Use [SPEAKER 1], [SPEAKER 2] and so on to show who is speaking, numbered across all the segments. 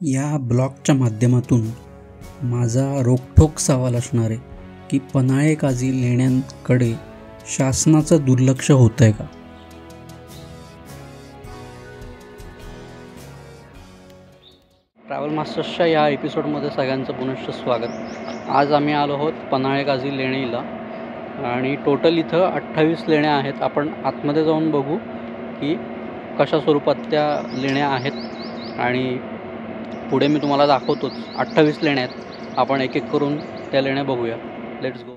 [SPEAKER 1] या ब्लॉगच्या माध्यमातून माझा रोखठोक सवाल असणार आहे की पन्हाळे काजी लेण्यांकडे शासनाचं दुर्लक्ष होतं आहे का? ट्रॅव्हल मास्टर्सच्या या एपिसोडमध्ये सगळ्यांचं पुनश्च स्वागत. आज आम्ही आलो आहोत पन्हाळे काजी लेणीला आणि टोटल इथं 28 लेण्या आहेत. आपण आतमध्ये जाऊन बघू की कशा स्वरूपात त्या लेण्या आहेत आणि पुढे मी तुम्हाला दाखवतोच. 28 लेण्या आहेत. आपण एक एक करून त्या लेण्या बघूया. Let's go.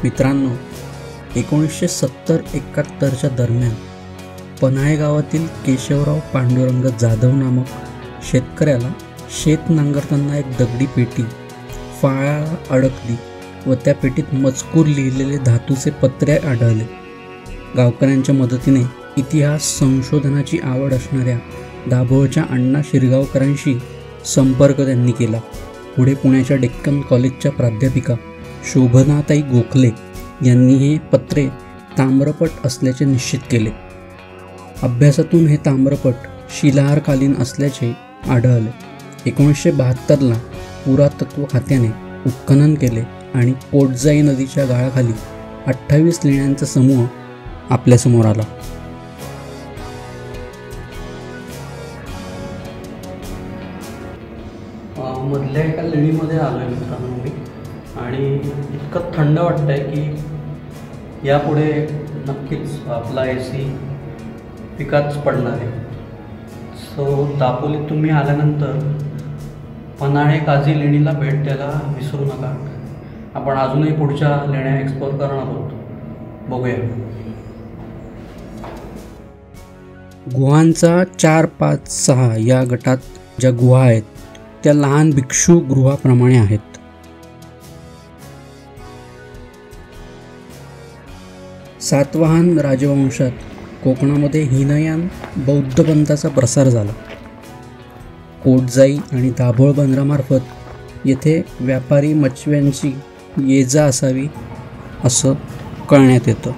[SPEAKER 1] मित्रांनो, 1970-71च्या दरम्यान पन्हाळे गावातील केशवराव पांडुरंग जाधव नामक शेतकऱ्याला शेत नांगरताना एक दगडी पेटी फाळाला अडकली व त्या पेटीत मजकूर लिहिलेले धातूचे पत्रे आढळले. गावकऱ्यांच्या मदतीने इतिहास संशोधनाची आवड असणाऱ्या दाभोळच्या अण्णा शिरगावकरांशी संपर्क त्यांनी केला. पुढे पुण्याच्या डेक्कन कॉलेजच्या प्राध्यापिका शोभनाताई गोखले यांनी हे पत्रे ताम्रपट असल्याचे निश्चित केले. अभ्यासातून हे ताम्रपट शिलाहारकालीन असल्याचे आढळले. 1972ला पुरातत्व खात्याने उत्खनन केले आणि पोटजाई नदीच्या गाळाखाली 28 लेण्यांचा समूह आपल्यासमोर आला. मधल्या एका लेणीमध्ये आलो आहे मित्रांनो मी, आणि इतकं थंड वाटतं आहे की यापुढे नक्कीच आपला AC पिकाच पडणार आहे. सो दापोलीत तुम्ही आल्यानंतर पन्हाळे काजी लेणीला भेट द्यायला विसरू नका. आपण अजूनही पुढच्या लेण्या एक्सप्लोर करणार आहोत. बघूया. गुहांचा 4, 5, 6 या गटात ज्या गुहा आहेत त्या लहान भिक्षू गृहाप्रमाणे आहेत. सातवाहन राजवंशात कोकणामध्ये हीनयान बौद्ध पंथाचा प्रसार झाला. कोटजाई आणि दाभोळ बंदरामार्फत येथे व्यापारी मचव्यांची ये जा असावी असं कळण्यात येतं.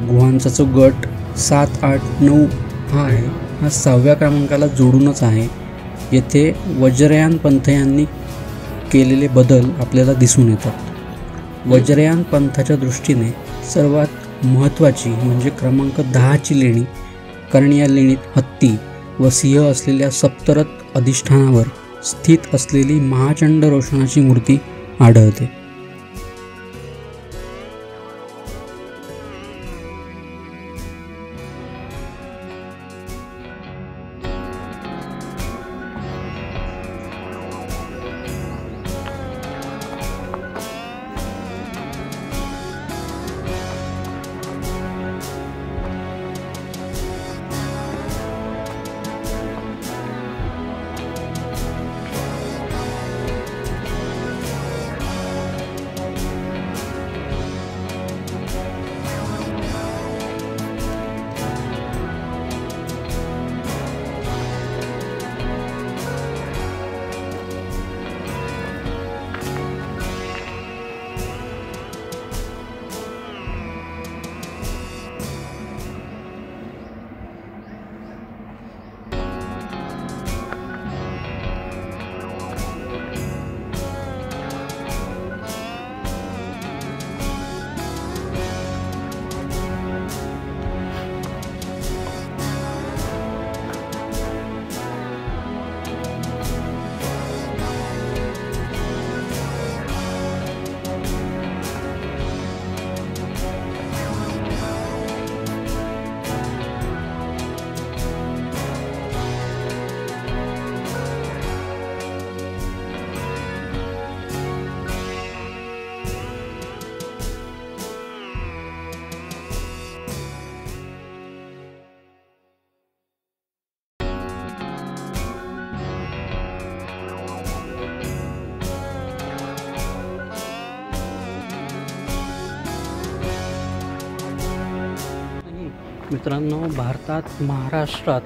[SPEAKER 1] गुहांचा जो गट 7, 8, 9 हा आहे, हा 6व्या क्रमांकाला जोडूनच आहे. येथे वज्रयान पंथयांनी केलेले बदल आपल्याला दिसून येतात. वज्रयान पंथाच्या दृष्टीने सर्वात महत्त्वाची म्हणजे क्रमांक 10ची लेणी, कारण या लेणीत हत्ती व सिंह असलेल्या सप्तरथ अधिष्ठानावर स्थित असलेली महाचंड रोषणाची मूर्ती आढळते. मित्रांनो, भारतात महाराष्ट्रात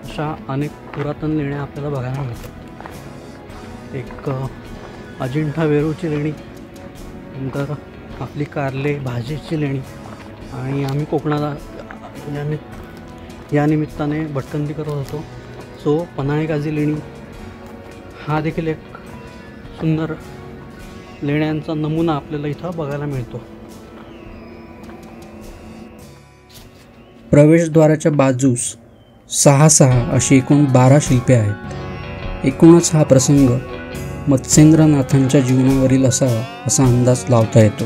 [SPEAKER 1] अशा अनेक पुरातन लेण्या आपल्याला बघायला मिळतात. एक अजिंठा वेरूळची लेणी, नंतर आपली कारले भाजीची लेणी, आणि आम्ही कोकणाला या निमित्ताने भटकंती करत होतो. सो पन्हाळे गाजी लेणी हा देखील एक सुंदर लेण्यांचा नमुना आपल्याला इथं बघायला मिळतो. प्रवेशद्वाराच्या बाजूस 6 अशी एकूण 12 शिल्पे आहेत. एकूणच हा प्रसंग मत्स्येंद्रनाथांच्या जीवनावरील असावा असा अंदाज लावता येतो.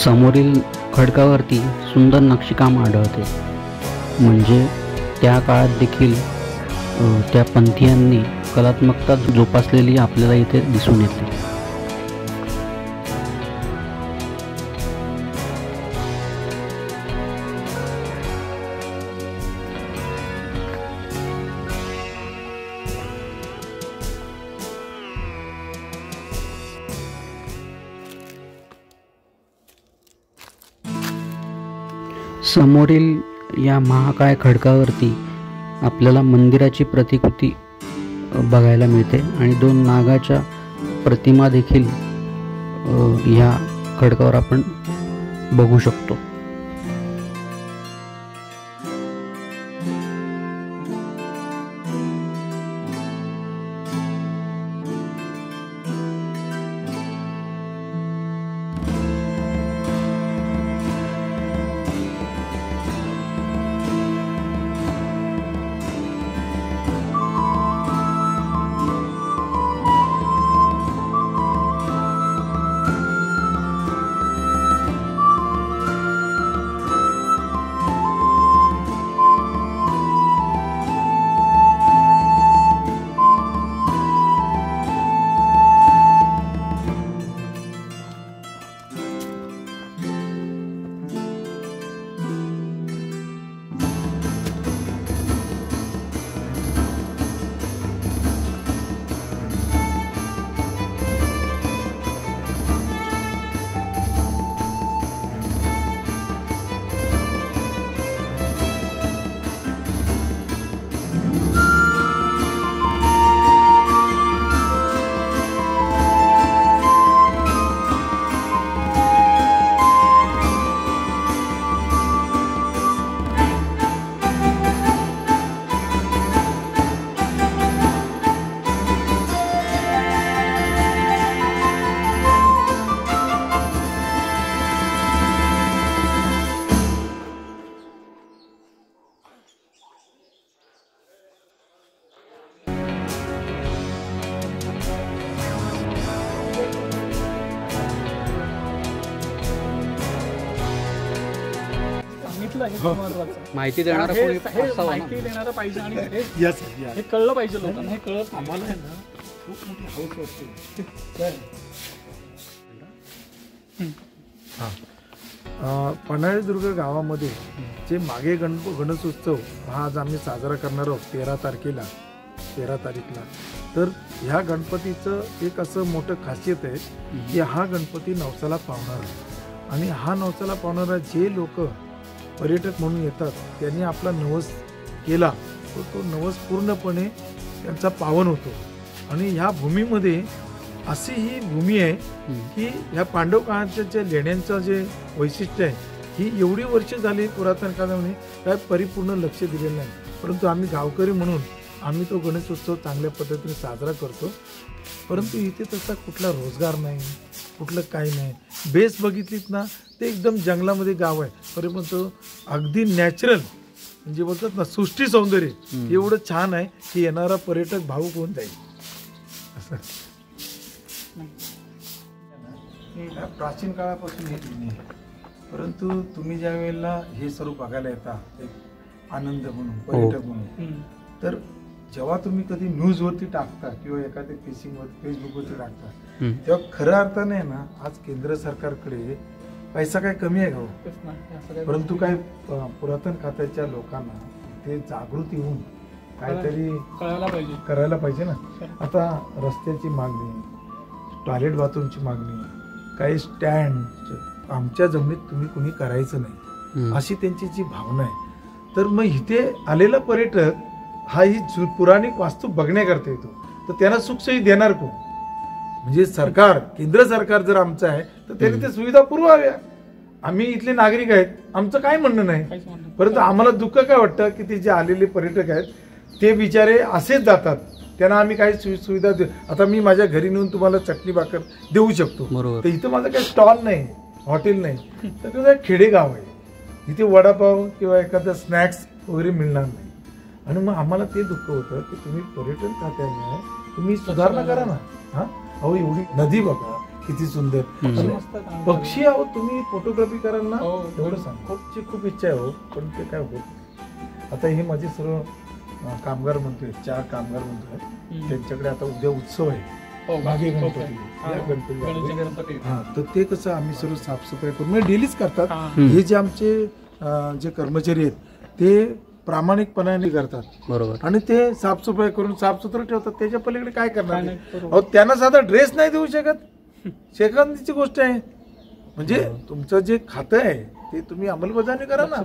[SPEAKER 1] समोरील खडकावरती सुंदर नक्षीकाम आढळते. म्हणजे त्या काळात देखील त्या पंथीयांनी कलात्मकता जोपासलेली आपल्याला इथे दिसून येते. समोरील या महाकाय खडकावरती आपल्याला मंदिराची प्रतिकृती बघायला मिळते आणि 2 नागाच्या प्रतिमा देखील या खडकावर आपण बघू शकतो. माहिती देणारा
[SPEAKER 2] माहिती देणारा पाहिजे आणि हे कळलं पाहिजे लोकांना. हे कळत आम्हाला आहे ना, खूप मोठी हाऊस वाटते. पन्हाळेदुर्ग गावामध्ये जे मागे गणेशोत्सव हा आज आम्ही साजरा करणार आहोत 13 तारीखला. तर ह्या गणपतीचं एक असं मोठं खासियत आहे की हा गणपती नवसाला पावणारा, आणि हा नवसाला पावणारा जे लोक पर्यटक म्हणून येतात त्यांनी आपला नवस केला तर तो नवस पूर्णपणे त्यांचा पावन होतो. आणि ह्या भूमीमध्ये अशी ही भूमी आहे की ह्या पांडव काळाच्या ज्या लेण्यांचं जे वैशिष्ट्य आहे, ही एवढी वर्ष झाली पुरातन काळामध्ये काय परिपूर्ण लक्ष दिलेलं नाही. परंतु आम्ही गावकरी म्हणून आम्ही तो गणेशोत्सव चांगल्या पद्धतीने साजरा करतो. परंतु इथे तसा कुठला रोजगार नाही, कुठलं काही नाही. बेस बघितलीत ना ते एकदम जंगलामध्ये गाव आहे, परंतु अगदी नॅचरल म्हणजे बोलतात ना सृष्टी सौंदर्य एवढं छान आहे की येणारा पर्यटक भावुक होऊन जाईल. असं प्राचीन काळापासून हे लेणी आहे, परंतु तुम्ही ज्या वेळेला हे सर्व बघायला येता एक आनंद म्हणून पर्यटक म्हणून, तर जेव्हा तुम्ही कधी न्यूजवरती टाकता किंवा एखाद्या फेसबुकवरती टाकता तेव्हा खऱ्या अर्थाने ना आज केंद्र सरकारकडे पैसा काय कमी आहे का, परंतु काय पुरातन खात्याच्या लोकांना ते जागृती होऊन काहीतरी करायला पाहिजे ना. आता रस्त्याची मागणी, टॉयलेट बाथरूमची मागणी, काही स्टँड आमच्या जमिनीत तुम्ही कुणी करायचं नाही अशी त्यांची जी भावना आहे. तर मग इथे आलेला पर्यटक हा ही पुराणिक वास्तू बघण्याकरता येतो, तर त्यांना सुखसोयी देणार कोण? म्हणजे सरकार, केंद्र सरकार जर आमचं आहे तर त्यांनी ते सुविधा पुरवाव्या. आम्ही इथले नागरिक आहेत, आमचं काय म्हणणं नाही, परंतु आम्हाला दुःख काय वाटतं की ते जे आलेले पर्यटक आहेत ते बिचारे असेच जातात, त्यांना आम्ही काही सुविधा देऊ. आता मी माझ्या घरी नेऊन तुम्हाला चटणी भाकर देऊ शकतो, तर इथं माझं काही स्टॉल नाही, हॉटेल नाही, तर कसं खेडेगाव आहे, इथे वडापाव किंवा एखादा स्नॅक्स वगैरे मिळणार नाही. आणि मग आम्हाला ते दुःख होतं की तुम्ही पर्यटन खात्याने तुम्ही सुधारणा करा ना. हा अहो एवढी नदी बघा किती सुंदर, पक्षी आहो तुम्ही फोटोग्राफी कराल ना एवढं सांग. खूप इच्छा आहे हो, पण ते काय होत. आता हे माझे सर्व कामगार म्हणतोय, 4 कामगार म्हणतोय, त्यांच्याकडे आता उद्या उत्सव आहे मागे गणपती. हा तर ते कसं आम्ही सर्व साफसफाई करून म्हणजे डेलीच करतात. हे जे आमचे जे कर्मचारी आहेत ते प्रामाणिकपणाने करतात, बरोबर, आणि ते साफसफाई करून साफसुथरं ठेवतात. त्याच्या पलीकडे काय करणार? अहो त्यांना साधा ड्रेस नाही देऊ शकत, सेकंदीची गोष्ट आहे. म्हणजे तुमचं जे खातं आहे ते तुम्ही अंमलबजावणी करा ना.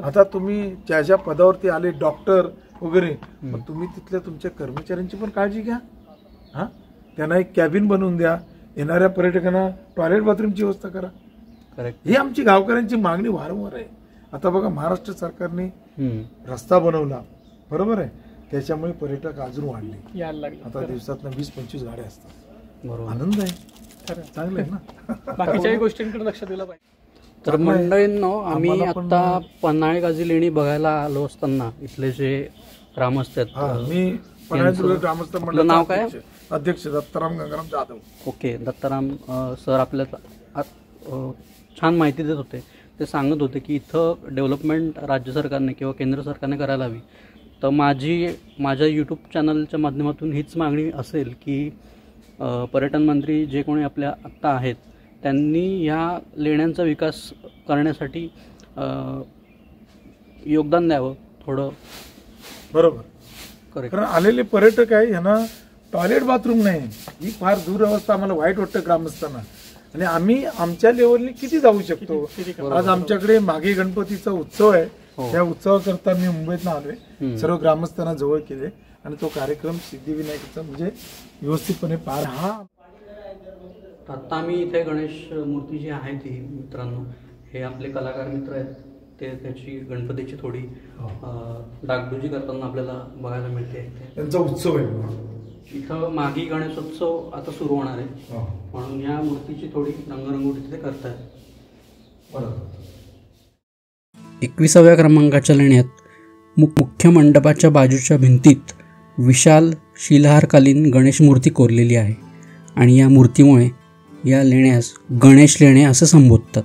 [SPEAKER 2] आता तुम्ही ज्या ज्या पदावरती आले डॉक्टर वगैरे, मग तुम्ही तिथल्या तुमच्या कर्मचाऱ्यांची पण काळजी घ्या. हा त्यांना एक कॅबिन बनवून द्या, येणाऱ्या पर्यटकांना टॉयलेट बाथरूमची व्यवस्था करा. ही आमची गावकऱ्यांची मागणी वारंवार आहे. आता बघा महाराष्ट्र सरकारने रस्ता बनवला, बरोबर आहे, त्याच्यामुळे पर्यटक अजून वाढले, आता दिवसात 20-25 गाड्या असतात. आनंद आहे, चांगलं आहे ना.
[SPEAKER 3] बाकीच्याही गोष्टींकडे लक्ष दिलं पाहिजे.
[SPEAKER 1] तर मंडळींनो, आम्ही आता पन्हाळे गाजी लेणी बघायला आलो असताना इथले जे ग्रामस्थ आहेत,
[SPEAKER 2] मी पन्हाळे ग्रामस्थ
[SPEAKER 1] मंडळ, नाव काय?
[SPEAKER 2] अध्यक्ष दत्ताराम गंगाराम जाधव.
[SPEAKER 1] ओके, दत्ताराम सर आपल्याला छान माहिती देत होते. ते सांगत होते की इथं डेव्हलपमेंट राज्य सरकारने किंवा केंद्र सरकारने करायला हवी. तर माझ्या यूट्यूब चॅनलच्या माध्यमातून हीच मागणी असेल की पर्यटन मंत्री जे कोणी आपल्या आत्ता आहेत त्यांनी ह्या लेण्यांचा विकास करण्यासाठी योगदान द्यावं थोडं.
[SPEAKER 2] बरोबर, कारण आलेले पर्यटक आहे यांना टॉयलेट बाथरूम नाही, ही फार दूर अवस्था आम्हाला वाईट वाटतं ग्रामस्थांना. आणि आम्ही आमच्या लेवलने किती जाऊ शकतो. आज आमच्याकडे मागे गणपतीचा उत्सव आहे, त्या उत्सवाकरता मी मुंबईतनं आलोय, सर्व ग्रामस्थांना जवळ केले आणि तो कार्यक्रम सिद्धिविनायकाचा म्हणजे व्यवस्थितपणे पार. हा
[SPEAKER 1] आता आम्ही इथे गणेश मूर्ती जी आहे ती मित्रांनो, हे आपले कलाकार मित्र आहेत, ते त्याची गणपतीची थोडी डागडुजी करताना आपल्याला बघायला मिळते.
[SPEAKER 2] त्यांचा उत्सव आहे
[SPEAKER 1] इथं मागी गणेशोत्सव आता सुरू होणार आहे, म्हणून या मूर्तीची थोडी रंगरंगोटी तिथे करतायत. 21व्या क्रमांकाच्या लेण्यात मुख्य मंडपाच्या बाजूच्या भिंतीत विशाल शिलाहारकालीन गणेश मूर्ती कोरलेली आहे आणि या मूर्तीमुळे या लेण्यास गणेश लेणे असं संबोधतात.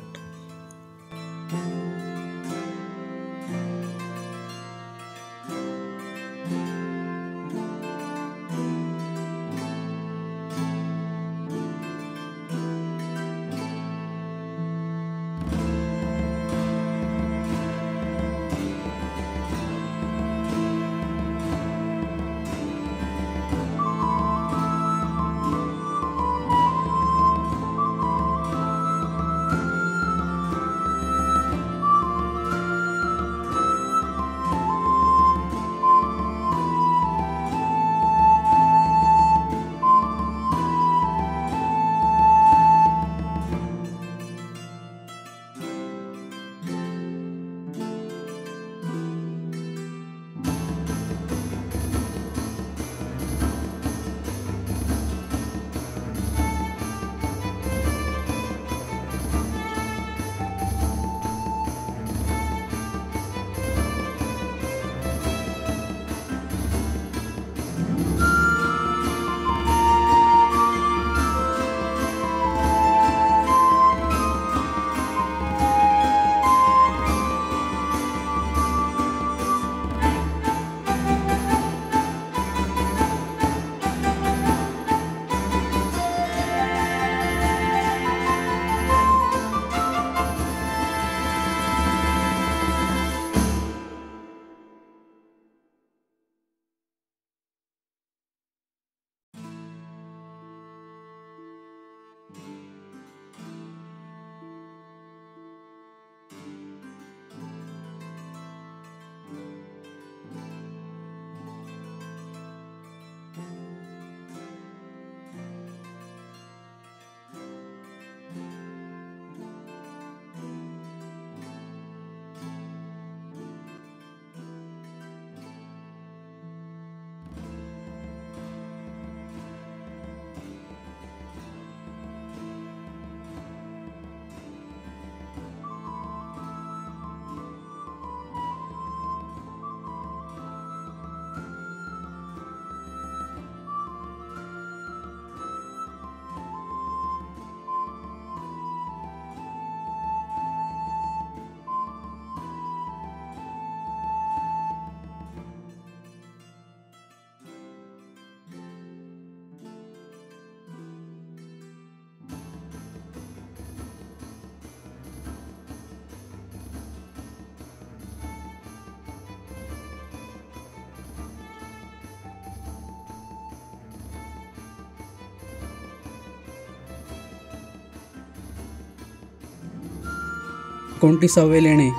[SPEAKER 1] 29वे लेणे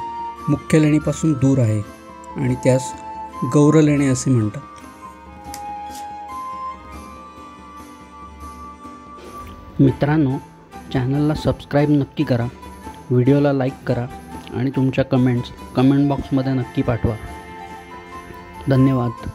[SPEAKER 1] मुख्य लेणीपासून दूर आहे आणि त्यास गौरलेणे असे म्हणतात. मित्रांनो, चॅनलला सबस्क्राईब नक्की करा, व्हिडिओला लाईक करा आणि तुमच्या कमेंट्स कमेंट बॉक्समध्ये नक्की पाठवा. धन्यवाद.